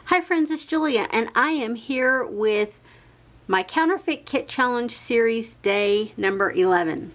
Hi friends, it's Julia and I am here with my Counterfeit Kit Challenge Series day number 11.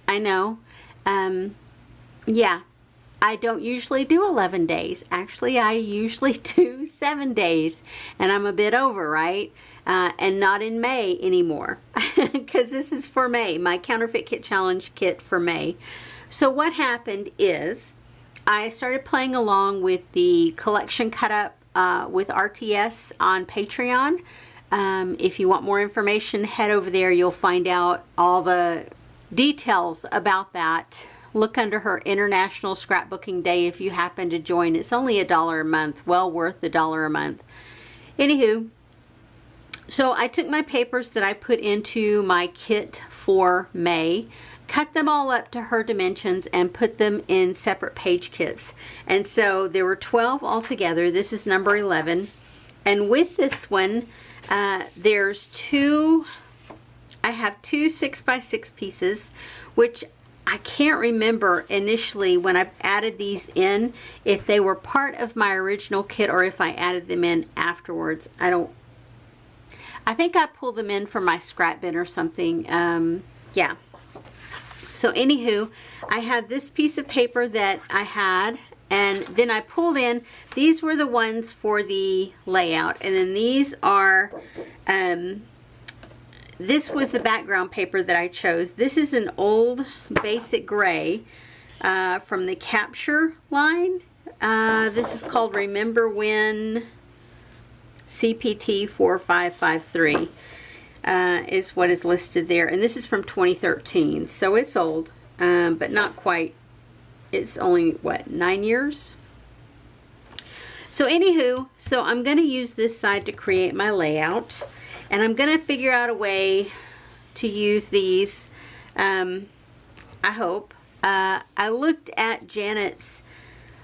I know, yeah, I don't usually do 11 days. Actually, I usually do 7 days and I'm a bit over, right? And not in May anymore because this is for May, my Counterfeit Kit Challenge kit for May. So what happened is I started playing along with the collection cut up with RTS on Patreon. If you want more information, head over there. You'll find out all the details about that. Look under her International Scrapbooking Day if you happen to join. It's only $1 a month, well worth the $1 a month. Anywho, so I took my papers that I put into my kit for May, cut them all up to her dimensions and put them in separate page kits. And so there were 12 altogether. This is number 11. And with this one, there's I have two 6x6 pieces, which I can't remember initially when I added these in, if they were part of my original kit or if I added them in afterwards. I think I pulled them in from my scrap bin or something. Yeah. So anywho, I had this piece of paper that I had, and then I pulled in, these were the ones for the layout, and then these are, this was the background paper that I chose. This is an old basic gray from the Capture line. This is called Remember When CPT 4553. Is what is listed there, and this is from 2013, so it's old, but not quite. It's only what, 9 years. So anywho, so I'm going to use this side to create my layout, and I'm going to figure out a way to use these. I hope. I looked at Janet's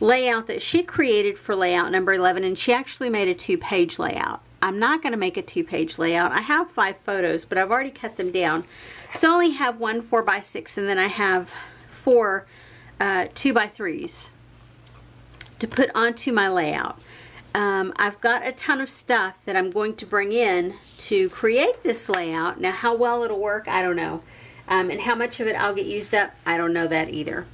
layout that she created for layout number 11, and she actually made a 2-page layout. I'm not going to make a 2-page layout. I have 5 photos, but I've already cut them down. So I only have one 4x6, and then I have 4 2x3s to put onto my layout. I've got a ton of stuff that I'm going to bring in to create this layout. Now, how well it'll work, I don't know. And how much of it I'll get used up, I don't know that either.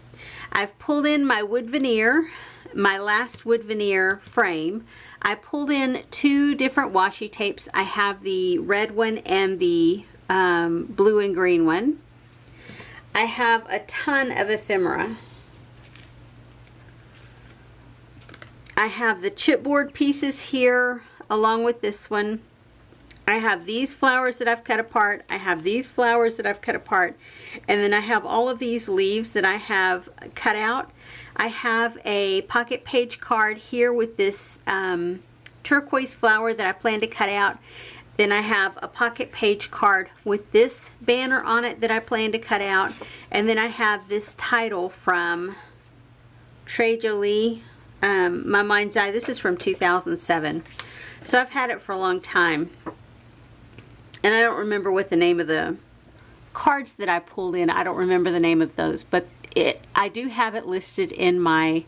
I've pulled in my wood veneer, my last wood veneer frame. I pulled in 2 different washi tapes. I have the red one and the blue and green one. I have a ton of ephemera. I have the chipboard pieces here along with this one. I have these flowers that I've cut apart. I have these flowers that I've cut apart. And then I have all of these leaves that I have cut out. I have a pocket page card here with this turquoise flower that I plan to cut out. Then I have a pocket page card with this banner on it that I plan to cut out. And then I have this title from Trey Jolie, My Mind's Eye. This is from 2007. So I've had it for a long time. And I don't remember what the name of the cards that I pulled in. I don't remember the name of those, but I do have it listed in my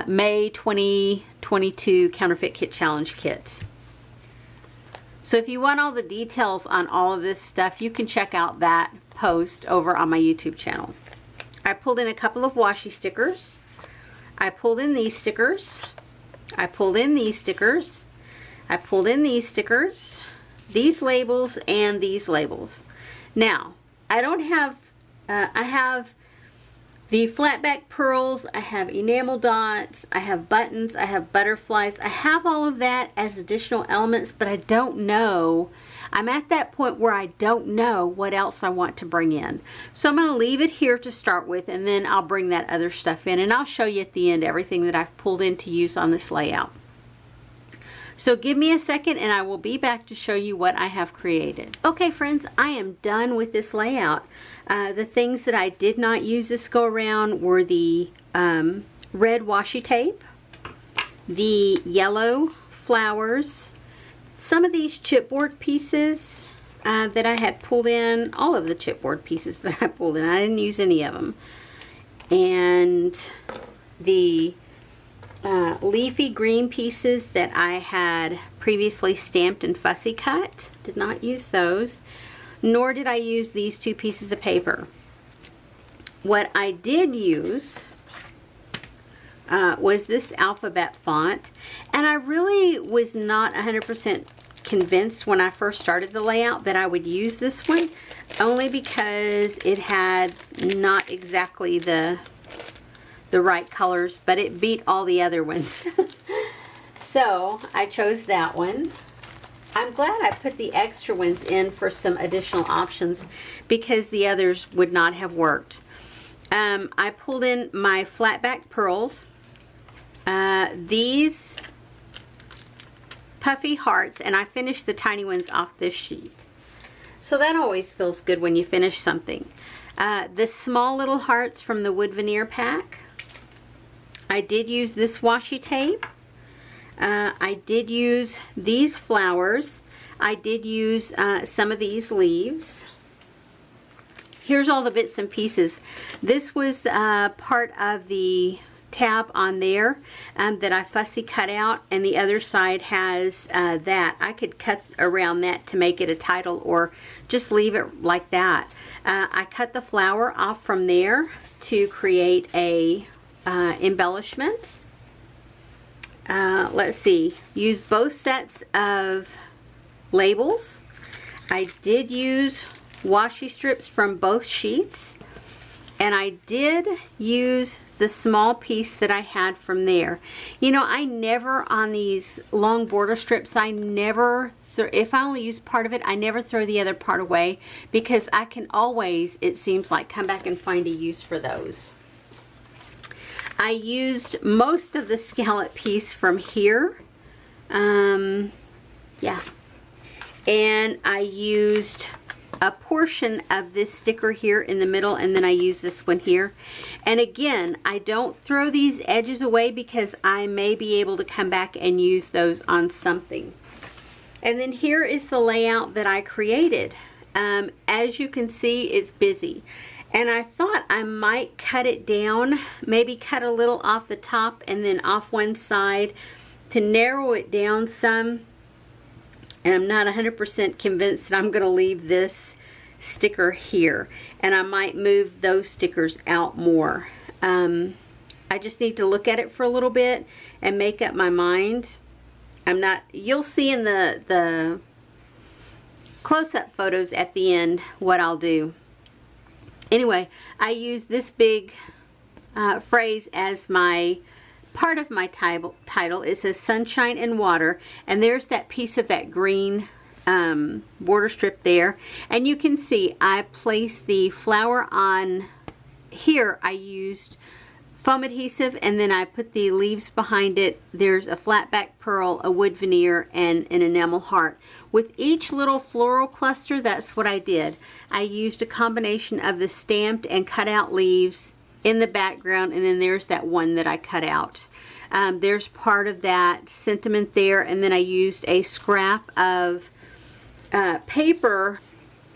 May 2022 Counterfeit Kit Challenge kit. So if you want all the details on all of this stuff, you can check out that post over on my YouTube channel. I pulled in a couple of washi stickers. I pulled in these stickers. I pulled in these stickers. I pulled in these stickers, these labels, and these labels. Now, I don't have, I have the flatback pearls, I have enamel dots, I have buttons, I have butterflies. I have all of that as additional elements, but I don't know. I'm at that point where I don't know what else I want to bring in. So I'm going to leave it here to start with, and then I'll bring that other stuff in, and I'll show you at the end everything that I've pulled in to use on this layout. So give me a second and I will be back to show you what I have created. Okay friends, I am done with this layout. The things that I did not use this go around were the red washi tape, the yellow flowers, some of these chipboard pieces that I had pulled in, all of the chipboard pieces that I pulled in. I didn't use any of them. And the leafy green pieces that I had previously stamped and fussy cut. Did not use those, nor did I use these two pieces of paper. What I did use was this alphabet font, and I really was not 100% convinced when I first started the layout that I would use this one, only because it had not exactly the right colors, but it beat all the other ones. So I chose that one. I'm glad I put the extra ones in for some additional options because the others would not have worked. I pulled in my flat back pearls. These puffy hearts, and I finished the tiny ones off this sheet. So that always feels good when you finish something. The small little hearts from the wood veneer pack. I did use this washi tape. I did use these flowers. I did use some of these leaves. Here's all the bits and pieces. This was part of the tab on there that I fussy cut out, and the other side has that. I could cut around that to make it a title or just leave it like that. I cut the flower off from there to create a embellishment. Let's see, use both sets of labels. I did use washi strips from both sheets, and I did use the small piece that I had from there. You know, I never, on these long border strips, I never, if I only use part of it, I never throw the other part away, because I can always, it seems like, come back and find a use for those. I used most of the scallop piece from here. Yeah. And I used a portion of this sticker here in the middle, and then I use this one here. And again, I don't throw these edges away because I may be able to come back and use those on something. And then here is the layout that I created. As you can see, it's busy. And I thought I might cut it down, maybe cut a little off the top and then off one side to narrow it down some. And I'm not 100% convinced that I'm going to leave this sticker here. And I might move those stickers out more. I just need to look at it for a little bit and make up my mind. You'll see in the close-up photos at the end what I'll do. Anyway, I use this big phrase as my part of my title. It says sunshine and water, and there's that piece of that green border strip there. And you can see I placed the flower on here. I used foam adhesive, and then I put the leaves behind it. There's a flat back pearl, a wood veneer, and an enamel heart. With each little floral cluster, that's what I did. I used a combination of the stamped and cut out leaves in the background, and then there's that one that I cut out. There's part of that sentiment there, and then I used a scrap of paper.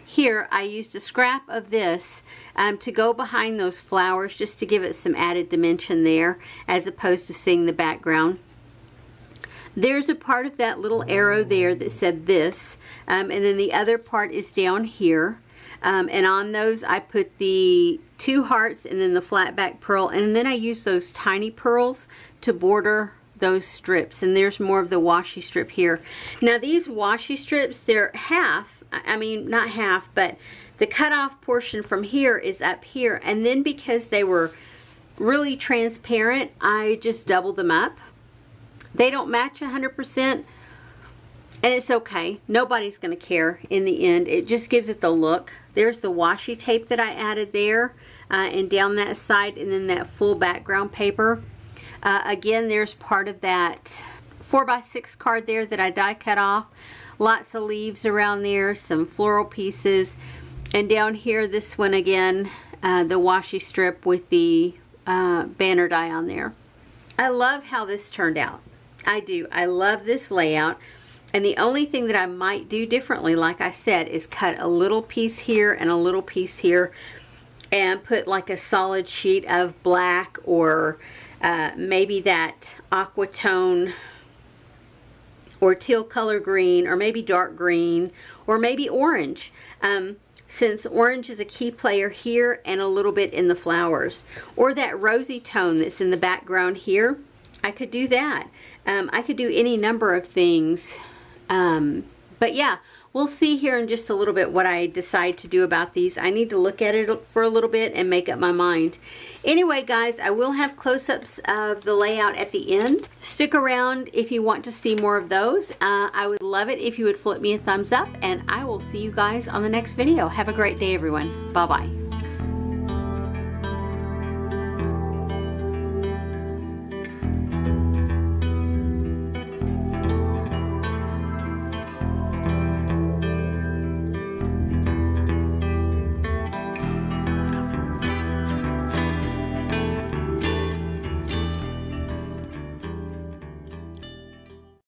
Here I used a scrap of this to go behind those flowers, just to give it some added dimension there as opposed to seeing the background. There's a part of that little arrow there that said this, and then the other part is down here. And on those I put the 2 hearts and then the flat back pearl, and then I use those tiny pearls to border those strips. And there's more of the washi strip here. Now these washi strips, they're half, I mean not half, but the cutoff portion from here is up here, and then because they were really transparent, I just doubled them up. They don't match 100%, and it's okay. Nobody's going to care in the end. It just gives it the look. There's the washi tape that I added there, and down that side, and then that full background paper. Again, there's part of that 4x6 card there that I die cut off. Lots of leaves around there, some floral pieces, and down here, this one again, the washi strip with the banner die on there. I love how this turned out. I do. I love this layout. And the only thing that I might do differently, like I said, is cut a little piece here and a little piece here and put like a solid sheet of black or maybe that aqua tone or teal color green, or maybe dark green, or maybe orange. Since orange is a key player here and a little bit in the flowers. Or that rosy tone that's in the background here, I could do that. I could do any number of things. But yeah, we'll see here in just a little bit what I decide to do about these. I need to look at it for a little bit and make up my mind. Anyway, guys, I will have close-ups of the layout at the end. Stick around if you want to see more of those. I would love it if you would flip me a thumbs up, and I will see you guys on the next video. Have a great day, everyone. Bye-bye.